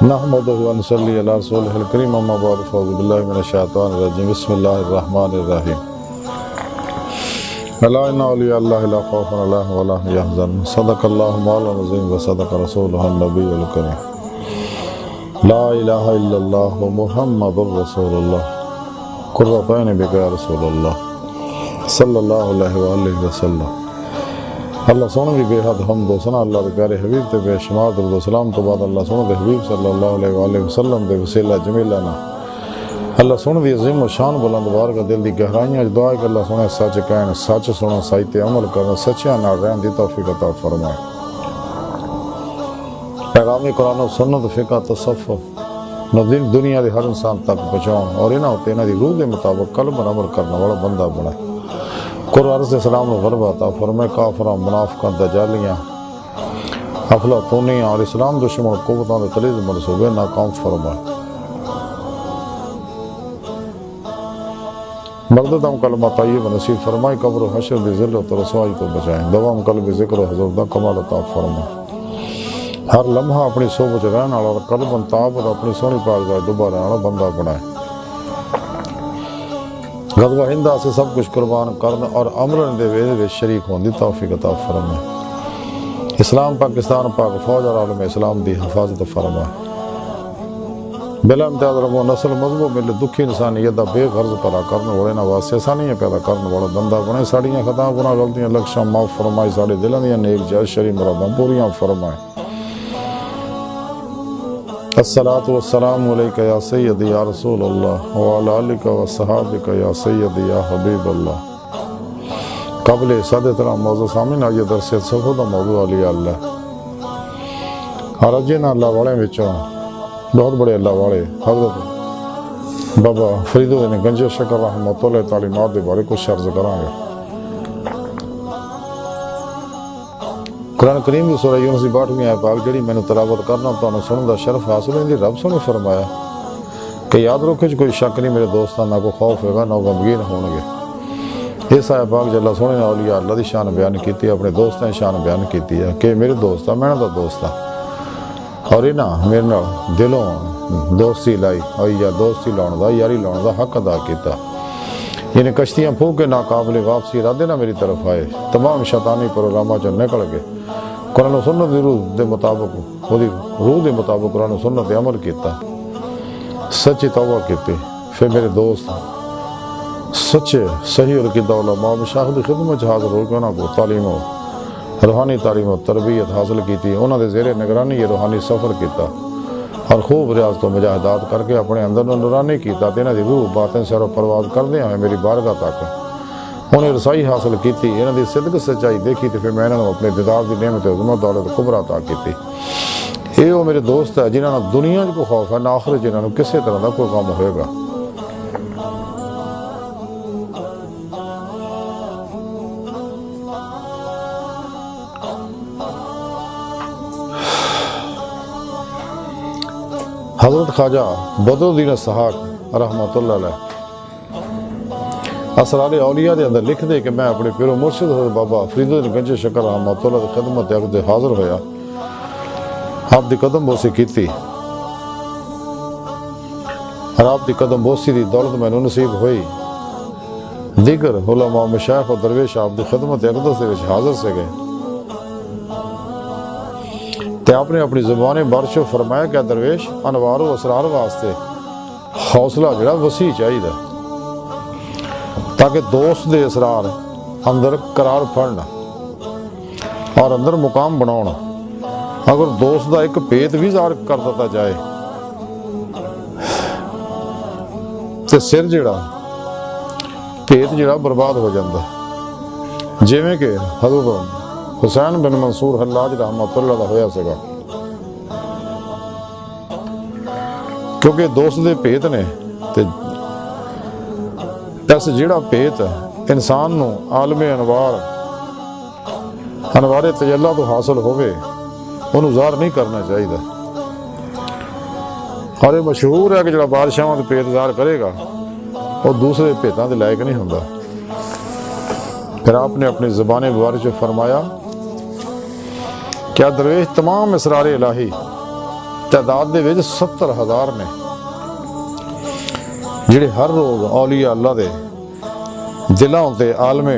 نحمدہ و نصلی علی رسولہ الکریم اما بعد فاعوذ باللہ من الشیطان الرجیم بسم اللہ الرحمن الرحیم الا ان اولیاء اللہ لا خوف علیہم ولا هم يحزنون صدق اللہ مولانا العظیم و صدق رسولہ النبی الکریم لا الہ الا اللہ محمد رسول اللہ قرۃ عین بک یا رسول اللہ صلی اللہ علیہ وآلہ وسلم۔ اللہ سونے بھی بے حد حمد و ثنا اللہ دے پیارے حبیب تے بے شمار درود و سلام تو بعد اللہ سونے دے حبیب صلی اللہ علیہ وآلہ وسلم دے وسیلہ جمیلہ نا اللہ سونے دی عظیم و شان بلند بارگاہ دل دی گہرائیاں دعا ہے کہ اللہ سونے سچ کہن سچ سنا سائتے عمل کرنا سچیاں نال رہن دی توفیق عطا فرمائے۔ پیغام قرآن و سنت فقہ تصوف دنیا دے ہر انسان تک پہنچاؤں اور انہاں ہوتے انہاں دی روح دے مطابق قلب اور عمل کرنا والا بندہ بنائے۔ قرآن سے سلام و غربہ عطا فرمائے۔ کافراں منافقاں دجالیاں افلاطونیاں اور اسلام دشمن قوتاں دے خلیج منصوبے ناکام فرمائے۔ مرددم کلمہ طیب نصیب فرمائے۔ قبر و حشر دی ذلت و رسوائی تو بچائیں۔ دوام قلب ذکر و حضور دا کمال عطا فرمائے۔ ہر لمحہ اپنی صحبت رہنا اور قلب تاب اور اپنی سونی پاک جائے ڈوبا رہنا بندہ بنائے۔ غزوہ ہندہ سے سب کچھ قربان کرنا اور امرن دے ویدے شریک ہوندی توفیق عطا فرمائے۔ اسلام پاکستان پاک فوج اور عالم اسلام دی حفاظت فرمائے۔ بلا امتیاز رب و نسل مذہب مل دکھی انسانیت دا بے غرض پلا کرنے والے نواسے آسانیاں پیدا کرنے والا بندہ بنے۔ ساڑیاں خطاں گناہ غلطیاں لکشاں معاف فرمائے۔ ساڑے دلاں دیاں نیک جائز شرعی مراداں پوریاں فرمائے۔ الصلاۃ والسلام علیک یا سیدی یا رسول اللہ وعلی آلک و صحابک یا سیدی یا حبیب اللہ۔ قبل صد احترام موضوع سامنے آئیے درس صفحہ دا موضوع علی اللہ اور اجینا اللہ والے وچوں بہت بڑے اللہ والے حضرت بابا فرید الدین گنجی شکر رحمۃ اللہ تعلیمات دے بارے کچھ عرض کراں گے۔ قرآن کریم کی سورہ یونس 62ویں آیت پاک جڑی میں نے تلاوت کرنا تانوں سنن دا شرف حاصل ہے۔ رب سنے فرمایا کہ یاد رکھو کوئی شک نہیں میرے دوستاں نہ کوئی خوف ہوگا نہ غمگین ہون گے۔ اس آیت پاک جے اللہ سونے نے اولیاء اللہ دی شان بیان کیتی ہے، اپنے دوستاں دی شان بیان کیتی ہے کہ میرے دوست میں دا دوست اور انہاں میرے نال دلوں دوستی لائی اور یا دوستی لاؤن دا یاری لاؤن دا حق ادا کیتا۔ یعنی کشتیاں پھونک کے ناقابل واپسی ارادے نہ میری طرف آئے، تمام شیطانی پروگراماں چوں نکل گئے، قرآن و سنت دی روح دے مطابق روح دے مطابق قرآن و سنت دے عمل کیتا، سچی توبہ کیتی۔ پھر میرے دوست سچے صحیح اور عقیدہ علماء مشاہد خدمت حاضر ہو کے انہاں کو تعلیم و روحانی تعلیم و تربیت حاصل کیتی، انہاں دے زیر نگرانی یہ روحانی سفر کیتا اور خوب ریاضت و مجاہدات کر کے اپنے اندر نورانی کیتا تے انہاں دی روح باطن سیر و پرواز کردے ہیں میری بارگاہ تک انہیں رسائی حاصل کیتی۔ انہاں دی صدق سچائی دیکھی تے پھر میں انہاں اپنے دیدار دی نعمت عظمت دولت کبریٰ عطا کیتی۔ اے وہ میرے دوست ہے جنہاں دنیا کو خوف ہے نہ آخرت جنہاں کسی طرح دا کوئی غم ہوئے گا۔ حضرت خواجہ بدر الدین السحاق رحمۃ اللہ علیہ اسرار اولیاء دے اندر لکھ دے کہ میں اپنے پیر و مرشد حضرت بابا فرید الدین گنجی شکر رحمۃ اللہ دی خدمت عقد حاضر ہویا، آپ دی قدم بوسی کیتی اور آپ دی قدم بوسی دی دولت میں نصیب ہوئی۔ دیگر علماء مشایخ و درویش آپ دی خدمت اقدس دے وچ حاضر سے گئے تے آپ نے اپنی زبان بارش فرمایا کہ درویش انوار و اسرار واسطے حوصلہ جڑا وسیع چاہیے تاکہ دوست دے اسرار اندر قرار پھڑنا اور اندر مقام بناؤنا۔ اگر دوست دا ایک پیت بھی ظاہر کر دیتا جائے تے سر جڑا پیت جڑا برباد ہو جاندہ، جیویں کہ حضرت حسین بن منصور حلاج رحمۃ اللہ دا ہویا سگا، کیونکہ دوست دے پیت نے تے اس جڑا پیت انسان نو عالم انوار تجلی تو حاصل ہوئے انہوں ظاہر نہیں کرنا چاہیے۔ اور یہ مشہور ہے کہ جڑا بادشاہاں دے پیت ظاہر کرے گا وہ دوسرے پیتاں دے لائق نہیں ہوندا۔ پھر آپ نے اپنی زبان مبارک فرمایا کیا درویش تمام اسرار الہی تعداد دے وچ 70,000 نے جڑے ہر روز اولیاء اللہ دے دلاں تے عالم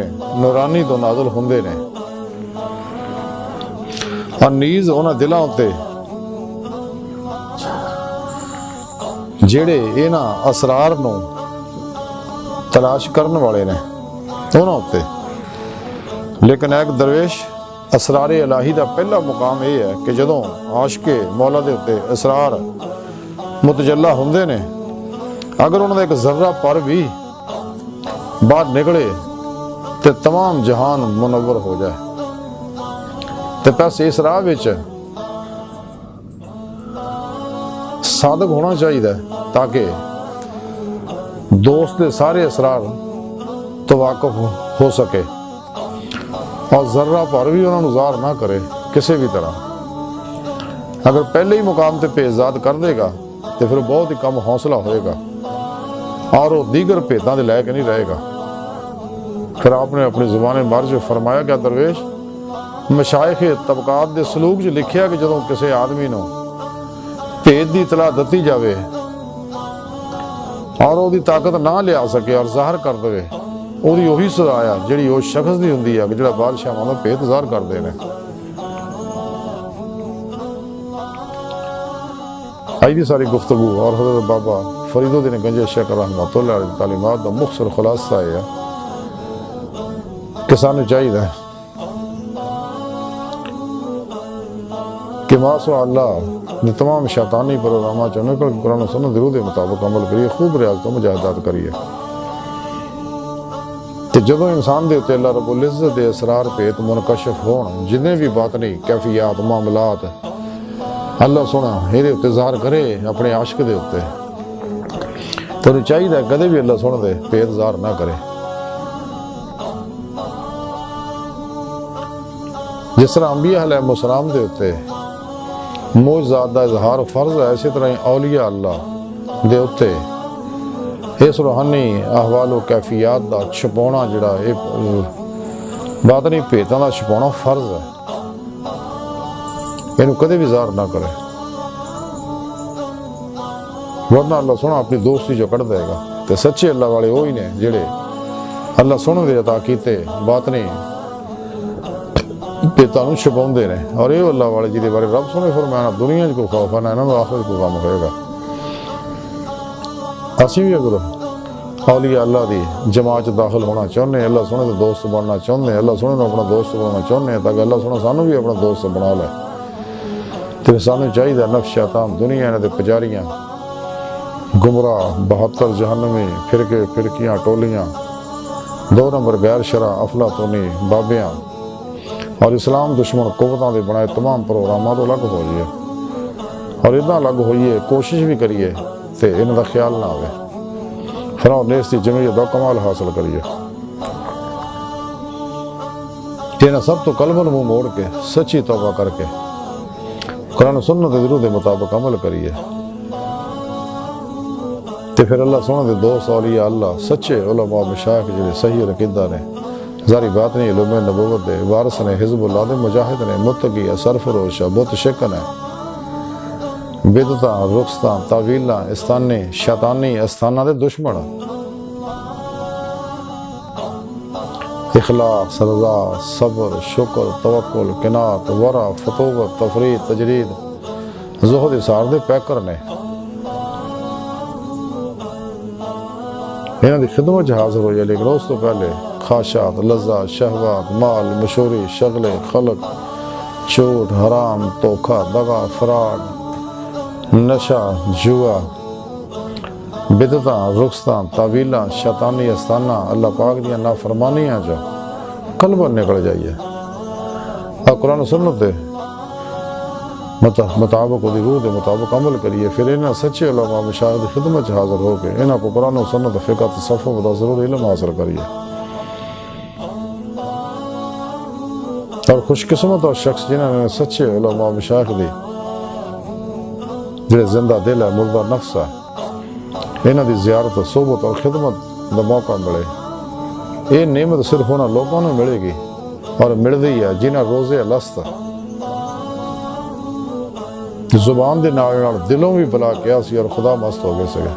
نورانی تو نازل ہوندے نے اور نیز انہاں دلاں تے جڑے انہاں اسرار نو تلاش کرن والے نے انہاں تے۔ لیکن ایک درویش اسرار الہی دا پہلا مقام یہ ہے کہ جدوں عاشق مولا دے اتے اسرار متجلہ ہوندے نے، اگر انہوں نے ایک ذرہ پر بھی باہر نکلے تو تمام جہان منور ہو جائے۔ تو پس اس راہ وچ صادق ہونا چاہیے تاکہ دوست دے سارے اسرار تو واقف ہو سکے اور ذرہ پر بھی انہوں نے ظاہر نہ کرے کسی بھی طرح۔ اگر پہلے ہی مقام تے پیزاد کر دے گا تو پھر بہت ہی کم حوصلہ ہوئے گا اور وہ دیگر پیتاں دے لائق نہیں رہے گا۔ پھر آپ نے اپنی زبان مرج فرمایا کہ درویش مشائخ طبقات دے سلوک جو لکھیا کہ جدوں کسی آدمی نو پیت دی اطلاع دتی جاوے اور وہ دی طاقت نہ لیا سکے اور ظاہر کر دے، وہ دی وہی سزا آیا جڑی وہ شخص دی ہوندی ہے کہ جڑا بادشاہ میں پیت ظاہر کر دے نے۔ آئی دی ساری گفتگو اور حضرت بابا فرید الدین گنج شیخ رحمۃ اللہ علیہ تعلیمات دا مختصر خلاصہ ہے کہ سانو چاہیے کہ ماسو اللہ نے تمام شیطانی پروگرامات چاہنے کر قرآن و سنت درود مطابق عمل کریے، خوب ریاضت و مجاہدات کریے کہ جدوں انسان دے تے اللہ رب العزت دے اسرار پیت منکشف ہون، جنہیں بھی بات نہیں کیفیات معاملات اللہ سونا ہیرے اتے ظاہر کرے اپنے عاشق دے اتے، تو انہیں چاہیے کدے بھی اللہ سونا دے پیت ظاہر نہ کرے۔ جس طرح انبیاء علیہ السلام دے اتے معجزات دا اظہار فرض ہے، اسی طرح اولیاء اللہ دے اتے اس روحانی احوال و کیفیات دا چھپونا جڑا باطنی پیتاں دا چھپونا فرض ہے، انہوں کدے بھی ظاہر نہ کرے، ورنہ اللہ سونا اپنی دوستی جو کر دے گا۔ تو سچے اللہ والے وہی نے جڑے اللہ سونا دے عطا کیتے باطنی پیتاں نوں چھپاؤندے نے، اور یہ اللہ والے جی دے بارے رب سونے فرمایا دنیا کو خوف ہے نہ انہاں دا آخرت کو غم ہوئے گا۔ اسی بھی اگر اولیاء اللہ دی جماعت داخل ہونا چاہنے ہیں، اللہ سونے دے دوست بننا چاہنے ہیں، اللہ سونے نے اپنا دوست بننا چاہنے ہیں تاکہ اللہ سونا سانو بھی اپنا دوست بنا لے، تو سانو چاہیے نفس شیطان دنیا انہاں دے پجاریاں گمراہ 72 جہنمی فرقے فرقیاں ٹولیاں 2 نمبر غیر شرع افلاطونی بابیاں اور اسلام دشمن قوتاں دے بنائے تمام پروگرامات الگ ہو جائے، اور اتنا الگ ہوئیے کوشش بھی کریے تے انہاں دا خیال نہ آوے، پھر نیس دی جمعیت دا کمال حاصل کریے کہ انہاں سب تو قلباً منہ موڑ کے سچی توبہ کر کے قرآن و سنت درود دے مطابق عمل کریے، تے پھر اللہ سونا دے دوست اولیاء اللہ سچے علماء مشائخ جڑے صحیح عقیدہ نے ظاہری بات نہیں علوم نبوت دے وارث نے حزب اللہ دے مجاہد نے متقی سرفروش بت شکن ہے بدعتاں رخصتاں تعویلاں استانی شیطانی استانہ دے دشمن اخلاص رضا صبر شکر توکل قناعت ورع فتوت تفرید تجرید زہد اثار دے پیکر نے، انہاں دی خدمت حاضر ہوئی ہے، لیکن اس تو پہلے خواہشات لذات شہوات مال مشوری شغل خلق چوٹ حرام دھوکہ دغا فراڈ نشہ جوا بدعتاں رخصتاں تعویلاں شیطانی استانہ اللہ پاک دیاں نافرمانیاں جو قلباً نکل جائیے اور قرآن و سنت دے مطابق دی روح دے مطابق عمل کریے، پھر انہاں سچے علماء مشائخ دی خدمت حاضر ہو کے انہاں کو قرآن و سنت فقہ تصوف دا ضرور علم حاصل کریے، اور خوش قسمت اور شخص جنہوں نے سچے علماء مشائخ دی جڑے زندہ دل ہے مردہ نفس ہے انہاں دی زیارت صحبت اور خدمت دا موقع ملے، یہ نعمت صرف انہاں لوگوں نے ملے گی اور مل دی ہے جنہاں روزے الست زبان دے نال نال دلوں بھی بلا کیا سی اور خدا مست ہو گئے سگے.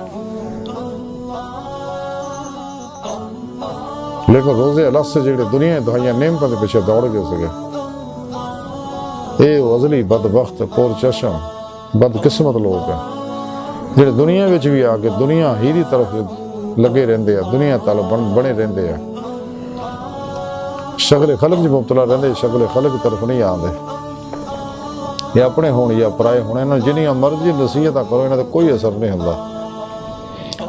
لیکن روزے اللہ سے جڑے دنیا دہائیاں نعمتوں کے پیچھے دوڑ گئے سگے. اے ازلی بدبخت پور چشم بد قسمت لوگ ہیں جڑے دنیا وچ بھی آ کے دنیا ہی دی طرف لگے رہندے ہیں, دنیا تل بنے رہندے ہیں, شکل خلق جی مبتلا رہندے, شکل خلق کی طرف نہیں آندے. یا اپنے ہون یا پرائے ہونے انہاں جنیاں مرضی نصیحتاں کرو انہاں تے کوئی اثر نہیں ہوندا.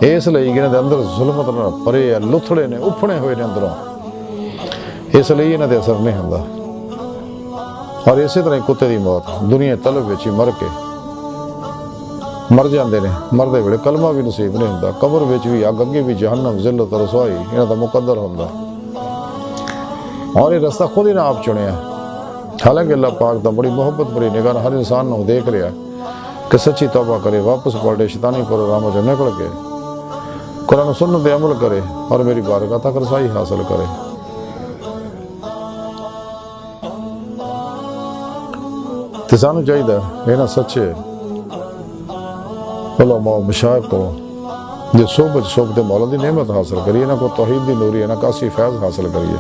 اس لیے کہ انہاں دے اندر ظلمت نہ پرے ہے, لتھڑے نے اپھنے ہوئے نے اندروں, اس لیے انہاں تے اثر نہیں ہوندا. اور اسی طرح کتے دی موت دنیا طلب وچ ہی مر کے مر جاندے نے, مردے ویلے کلمہ بھی نصیب نہیں ہوندا, قبر وچ بھی اگ, اگے بھی جہنم, ذلت اور رسوائی انہاں دا مقدر ہوندا. اور یہ رستہ خود ہی نہ آپ چنیا. حالانکہ اللہ پاک دا بڑی محبت بڑی نگاہ ہر انسان نو دیکھ رہا کہ سچی توبہ کرے, واپس پلٹے, شیطانی پروگراموں سے نکل کے قرآن و سنت پہ عمل کرے اور میری بارگاہ تک رسائی حاصل کرے. تے سانو چاہیے انہاں سچے علماء مشائخ کو جو صحبت مولا دی نعمت حاصل کریے, انہاں کو توحید دی نوری, انہاں کاسی فیض حاصل کریے,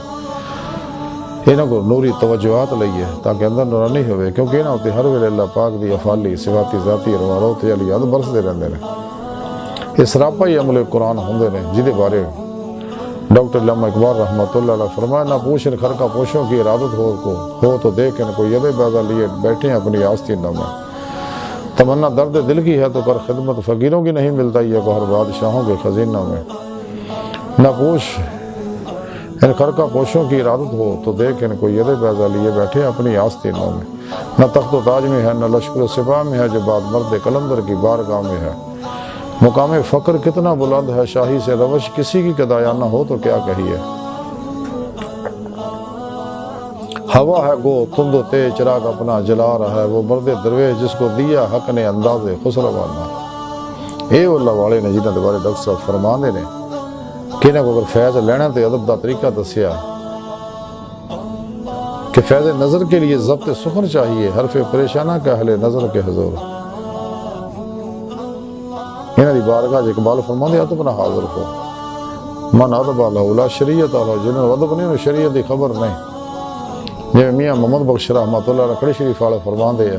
انہاں کو نوری توجہات لئیے تاکہ اندر نورانی ہوئے, کیونکہ انہاں ہوتے ہر ویلے اللہ پاک دی افعالی صفاتی ذاتی روایات علی یاد برس دے رہندے نے. یہ سراپا ہی عمل قرآن ہوندے نے جہدے بارے ڈاکٹر علامہ اقبال رحمۃ اللہ علیہ فرمایا, نہ پوچھن خرقہ پوشوں کی ارادت ہو تو دیکھیں کوئی ید بیضا لیے بیٹھے اپنی آستینوں میں. تمنا درد دل کی ہے تو کر خدمت, فقیروں کی نہیں ملتا یہ گوہر بادشاہوں کے خزینوں میں. نہ پوچھ ان خرقہ پوشوں کی ارادت ہو تو دیکھ ان کو ید بیضا لیے بیٹھے اپنی آستینوں میں. نہ تخت و تاج میں ہے نہ لشکر و سپاہ میں ہے جو بعد مرد قلندر کی بارگاہ میں ہے. مقام فقر کتنا بلند ہے, شاہی سے روش کسی کی قدایا نہ ہو تو کیا کہیے. ہوا ہے گو تند و تیز چراغ اپنا جلا رہا ہے, وہ مرد درویش جس کو دیا حق نے انداز خسروانہ. اے اللہ والے نے جنہاں دے بارے ڈاکٹر صاحب فرماندے نے کہ انہاں کو اگر فیض لینا تے ادب دا طریقہ دسیا کہ فیض نظر کے لیے ضبط سخن چاہیے, حرف پریشانہ کا اہل نظر کے حضور. انہاں دی بارگاہ اقبال فرماندے ادب نہ حاضر ہو, من ادب لہ لا شریعت لہ, جنہوں ادب نہیں شریعت دی خبر نہیں. جی میاں محمد بخش رحمۃ اللہ رکھڑی شریف والے فرماندے ہیں,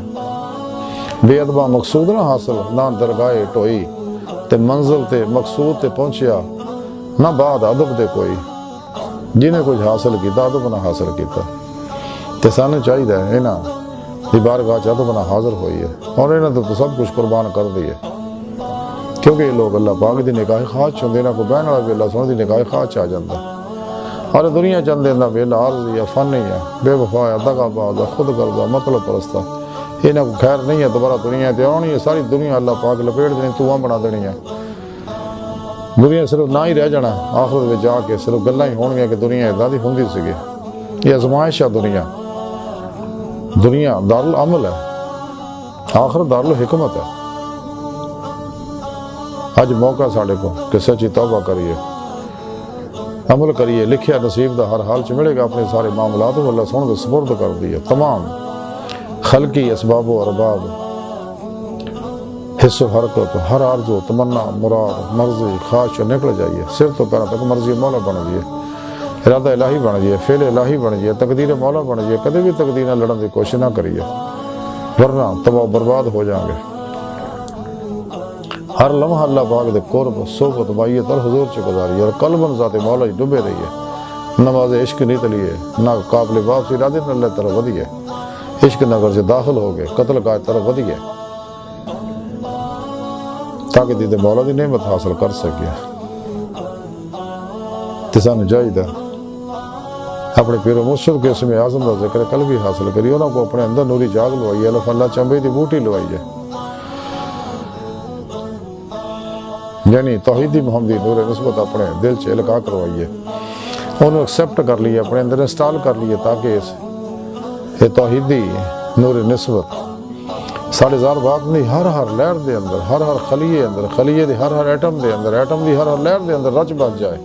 بے ادبہ مقصود نہ حاصل, نہ درگاہ ٹوئی تے منزل تے مقصود تے پہنچیا, نہ بعد ادب دے کوئی, جنہیں کچھ حاصل کیتا ادب نہ حاصل کیتا. تے سانو چاہیے انہاں دی بارگاہ ادب نہ حاضر ہوئی ہے اور انہاں تو سب کچھ قربان کر دیے, کیونکہ یہ لوگ اللہ پاک دی نگاہ خواہش ہوندے, انہاں کو بہن والا بھی اللہ سونے دی نگاہ خواہش آ جاندہ. اور دنیا چند دا ویلا عارضی یا فن ہی ہے, بے وفا ہے, دغا باز ہے, خود غرض ہے, مطلب پرست ہے. انہاں کو خیر نہیں ہے دوبارہ دنیا تے آنی ہے, ساری دنیا اللہ پاک لپیٹ دینی, تو بنا دینی ہے. دنیا صرف نہ ہی رہ جانا, آخرت میں جا کے صرف گلاں ہی ہونگیاں کہ دنیا ادا دی ہوندی سگی. یہ ازمائش ہے دنیا, دنیا دارالعمل ہے, آخرت دارالحکمت ہے. اج موقع ساڑے کو کہ سچی توبہ کریے, عمل کریے, لکھیا نصیب دا ہر حال چ ملے گا. اپنے سارے معاملات کو اللہ سونے دے سپرد کر دیے. تمام خلقی اسباب و ارباب, حص و حرکت, ہر آرزو تمنا مراد مرضی خواہش نکل جائیے, سر تو پیروں تک مرضی مولا بن جائیے, ارادہ الہی بن جائیے, فعل الہی بن جائیے, تقدیر مولا بن جائیے. کدے بھی تقدیر نہ لڑن دی کوشش نہ کریے, ورنہ تباہ برباد ہو جائیں گے. ہر لمحہ اللہ پاک دے قرب صحبت مائیت اور حضور چ گزاری اور قلباً ذات مولا ڈبے رہیے. نماز عشق نہیں تلیے, نہ قابل واپسی ارادے نہ اللہ طرف ودیے, عشق نگر سے داخل ہو گئے, قتل کا طرف ودیے تاکہ دید مولا دی نعمت حاصل کر سکے. تسانو چاہیے اپنے پیر و مرشد کے اسم اعظم کا ذکر قلبی حاصل کری, انہوں کو اپنے اندر نوری جاگ لوائیے, اللہ چنبے دی بوٹی لوائیے, یعنی توحیدی محمدی نور نسبت اپنے دل چ القاء کروائیے, انہوں ایکسیپٹ کر لیے, اپنے اندر انسٹال کر لیے, تاکہ یہ توحیدی نور نسبت ساڑھے ہزار بات نہیں, ہر لہر دے اندر, ہر خلیے اندر, خلیے دے ہر ایٹم دے اندر, ایٹم دی ہر لہر دے اندر رچ بچ جائے,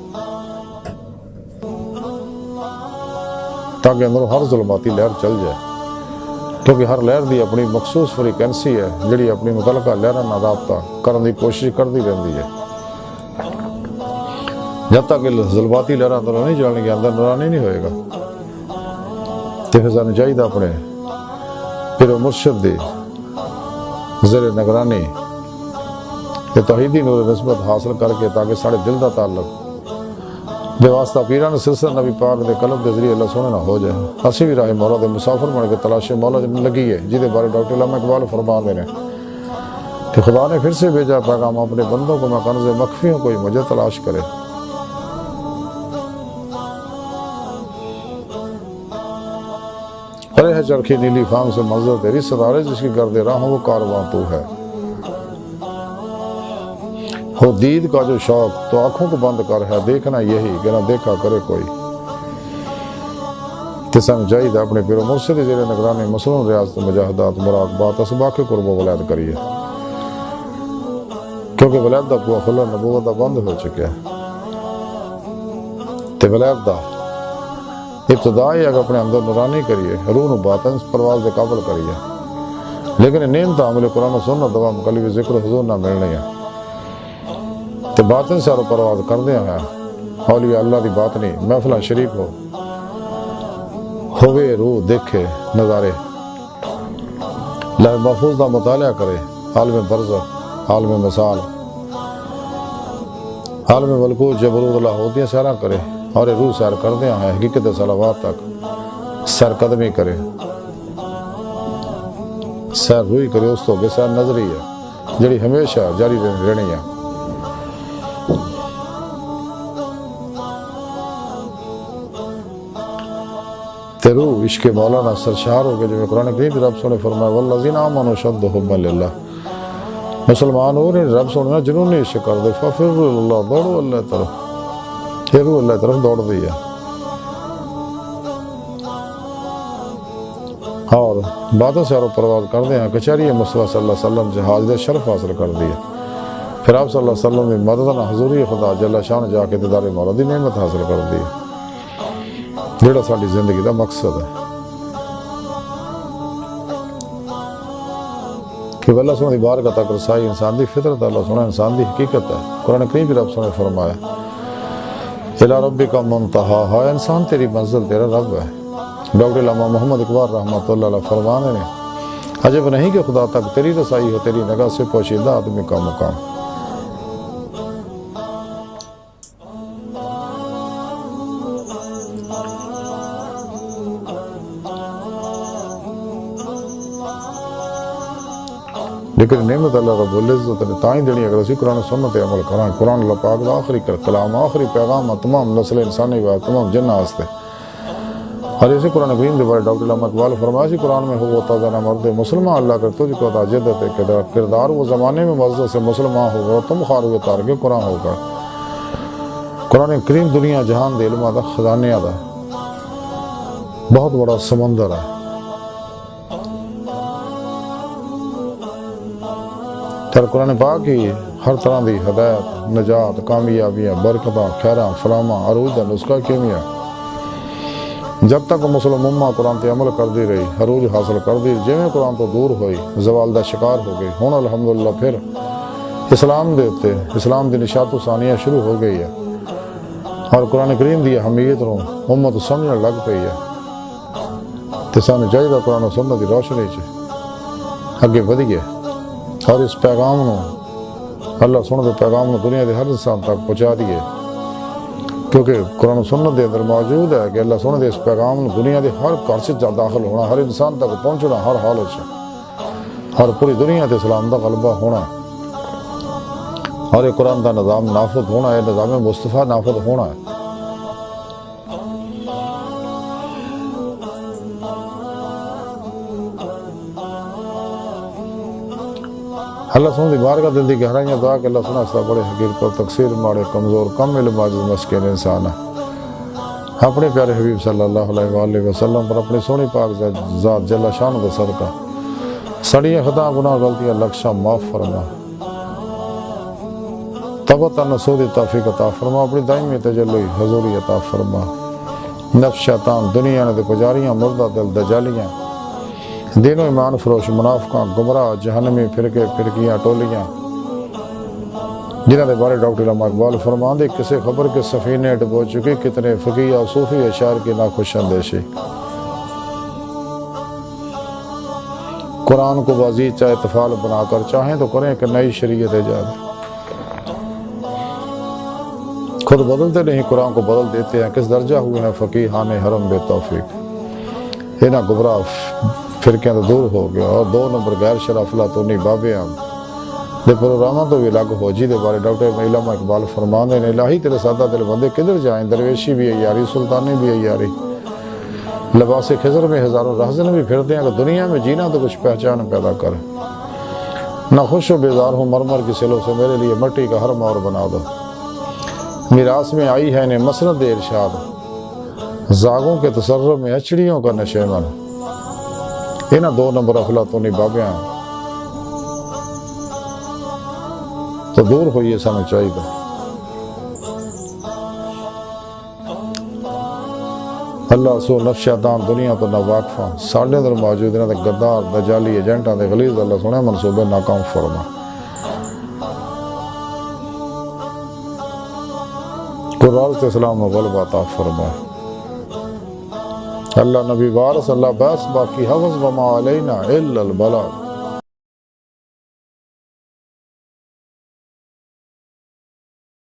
تاکہ اندر ہر ظلماتی لہر چل جائے. کیونکہ ہر لہر دی اپنی مخصوص فریکوینسی ہے جڑی اپنی متعلقہ لہراں نال رابطہ کرن دی کوشش کرتی رہندی ہے. جب تک ظلماتی لہراں اندروں نہیں جان گیا اندر نورانی نہیں ہوئے گا. تے پھر سانوں چاہیے اپنے پیر و مرشد دی زیر نگرانی یہ توحیدی نور نسبت حاصل کر کے تاکہ سارے دل دا تعلق بے واسطہ پیران سلسلہ نبی پاک دے قلب دے ذریعے اللہ سونے نہ ہو جائے. اسی بھی راہ مولا دے مسافر بن کے تلاش مولا لگی ہے جہدے بارے ڈاکٹر علامہ اقبال فرما دے ہیں کہ خدا نے پھر سے بھیجا پیغام اپنے بندوں کو میں کنز مخفی ہوں کوئی مجھے تلاش کرے. ارے ہے چرخی نیلی فام سے منظر تیری ستارے جس کی گرد راہوں وہ کارواں تو ہے. ہو دید کا جو شوق تو آنکھوں کو بند کر ہے دیکھنا یہی کہ نہ دیکھا کرے کوئی. تسان چاہیے اپنے پیر و مرشد زیر نگرانی مسلم ریاضت مجاہدات مراقبات اسباق قرب و ولایت کریے کیونکہ ولایت دا بوا خلا نبوت دا بند ہو چکا ہے. تے ولایت دا ابتدائی اگر اپنے اندر نورانی کریے روح و باطن پرواز دے قابل کریے لیکن نعمت عمل قرآن و سنت دوا مقلب ذکر حضور نہ ملنی ہے. تے باطن سے پرواز کردے ہیں اولیاء اللہ دی باطنی محفلہ شریف ہوئے روح دیکھے نظارے لوح محفوظ دا مطالعہ کرے عالم برزخ عالم مثال عالم ملکوت جبروت لاہوتیاں سیرہ کرے اور روح سیر کردے ہیں حقیقت صلوات تک سیر قدمی کرے سیر روئی کرے اس تو کہ سیر نظری ہے جڑی ہمیشہ جاری رہنی ہے. تے روح عشق مولانا سرشار ہو گئے جو قرآن کریم رب سونے فرمایا والذین آمنوا شد حبا للہ. مسلمان ہو رہے رب سونے جنون عشق کر دے ففروا اللہ دوڑو اللہ طرف یہ روح اللہ طرف دوڑ دی ہے. اور باتوں سے پرواز کر دے ہیں کچہری مصطفیٰ صلی اللہ علیہ وسلم سے حاضر شرف حاصل کر دی ہے. پھر آپ صلی اللہ علیہ وسلم نے مدد نہ حضوری خدا جل شان جا کے دیدار مولا دی نعمت حاصل کر دی ہے جڑا ساری زندگی دا مقصد ہے کہ اللہ سونے دی بارگاہ تک رسائی انسان دی فطرت اللہ سونا انسان دی حقیقت ہے. قرآن کریم بھی رب سونے فرمایا الہ ربک منتہا ہے انسان تیری منزل تیرا رب ہے. ڈاکٹر علامہ محمد اقبال رحمۃ اللہ علیہ فرمانے نے عجب نہیں کہ خدا تک تیری رسائی ہو تیری نگاہ سے پوشیدہ آدمی کا مقام. لیکن نعمت اللہ رب العزت نے تائیں دینی اگر اسی قرآن سنت عمل کریں قرآن اللہ پاک دا آخری کلام آخری پیغام تمام نسل انسانی و تمام جن واسطے. اور اسی قرآن کریم کے بارے ڈاکٹر علامہ اقبال فرمایا اسی قرآن میں ہو تازہ مرد مسلمان اللہ کر تجھ کو عطا جدت کردار وہ زمانے میں مزد سے مسلمان ہوگا تم خار ہوئے تارگے قرآن ہوگا. قرآن کریم دنیا جہان دے علمہ دا خزانیہ دا بہت بڑا سمندر ہے. پھر قرآن پاک ہی ہر طرح دی ہدایت نجات کامیابیاں برکتاں خیراں فراہماں عروج دا نسخہ کیمیا جب تک مسلم امہ قرآن تے عمل کر دی رہی عروج حاصل کر دی جویں قرآن تو دور ہوئی زوال دا شکار ہو گئی. ہن الحمدللہ پھر اسلام دے اتے اسلام دی نشاط و ثانیہ شروع ہو گئی ہے اور قرآن کریم دی اہمیت نو امت سمجھنے لگ پئی ہے. تے سانوں چاہیے قرآن و سنت دی روشنی چ اگے ودھیے اور اس پیغام نو اللہ سن دے پیغام نو دنیا دے ہر انسان تک پہنچا دیے کیونکہ قرآن و سنت دے اندر موجود ہے کہ اللہ سن دے اس پیغام نو دنیا دے ہر گھر سے داخل ہونا ہر انسان تک پہنچنا ہر حال اور پوری دنیا تے اسلام دا غلبہ ہونا اور یہ قرآن دا نظام نافذ ہونا ہے نظام مصطفیٰ نافذ ہونا ہے. اللہ سن دی بارگاہ دل دی گہرائیاں دعا کہ اللہ سنا اس بڑے حقیر پر تقصیر ماڑے کمزور کم علم عاجز مسکین انسان ہے. اپنے پیارے حبیب صلی اللہ علیہ وآلہ وسلم پر اپنی سونی پاک ذات جل شان دا صدقہ سڑیاں خطا گناہ غلطیاں لکشاں معاف فرما توبہ نصوح دی توفیق عطا فرما اپنی دائمی تجلی حضوری عطا فرما. نفس شیطان دنیا نے دے پجاریاں مردہ دل دجالیاں دینوں ایمان فروش منافقاں گمراہ جہنمی فرقے فرقیاں ٹولیاں جنہاں دے بارے ڈاکٹر علامہ اقبال فرماندے کسے خبر کے سفینے ڈبو چکی کتنے فقیہ صوفی اشعار کی ناخوش اندیشی قرآن کو وزید چاہے تفال بنا کر چاہیں تو کریں کہ نئی شریعت ایجاد خود بدلتے نہیں قرآن کو بدل دیتے ہیں کس درجہ ہوئے ہیں فقیہان حرم بے توفیق یہ نہ گمراہ فرقیں تو دور ہو گیا اور 2 نمبر غیر شرف افلاطونی بابے ہم دے پروگرامہ تو بھی الگ ہو جی دے بارے ڈاکٹر علامہ اقبال فرماندے نے الہی تیرے سادہ دل بندے کدھر جائیں درویشی بھی ہے یاری سلطانی بھی ہے یاری لباس خضر میں ہزاروں رہزن بھی پھرتے ہیں کہ دنیا میں جینا تو کچھ پہچان پیدا کرے نہ خوش و بیزار ہوں مرمر کی سلوں سے میرے لیے مٹی کا حرم اور بنا دو میراث میں آئی ہے انہیں مسند ارشاد زاغوں کے تصرف میں اچڑیوں کا نشیمن یہ نہ 2 نمبر افلاطونی بابیاں تو دور ہوئی سمجھ چاہیے تھا اللہ سو نفشادان دنیا تو نہ واقفاں ساڑھے در موجود ہیں گدار دجالی ایجنٹاں دے غلیظ اللہ سنے منصوبے ناکام فرما قرآن سے اسلام و غلبہ عطا فرما اللہ نبی وارث اللہ بس باقی حفظ وما علینا الا البلاغ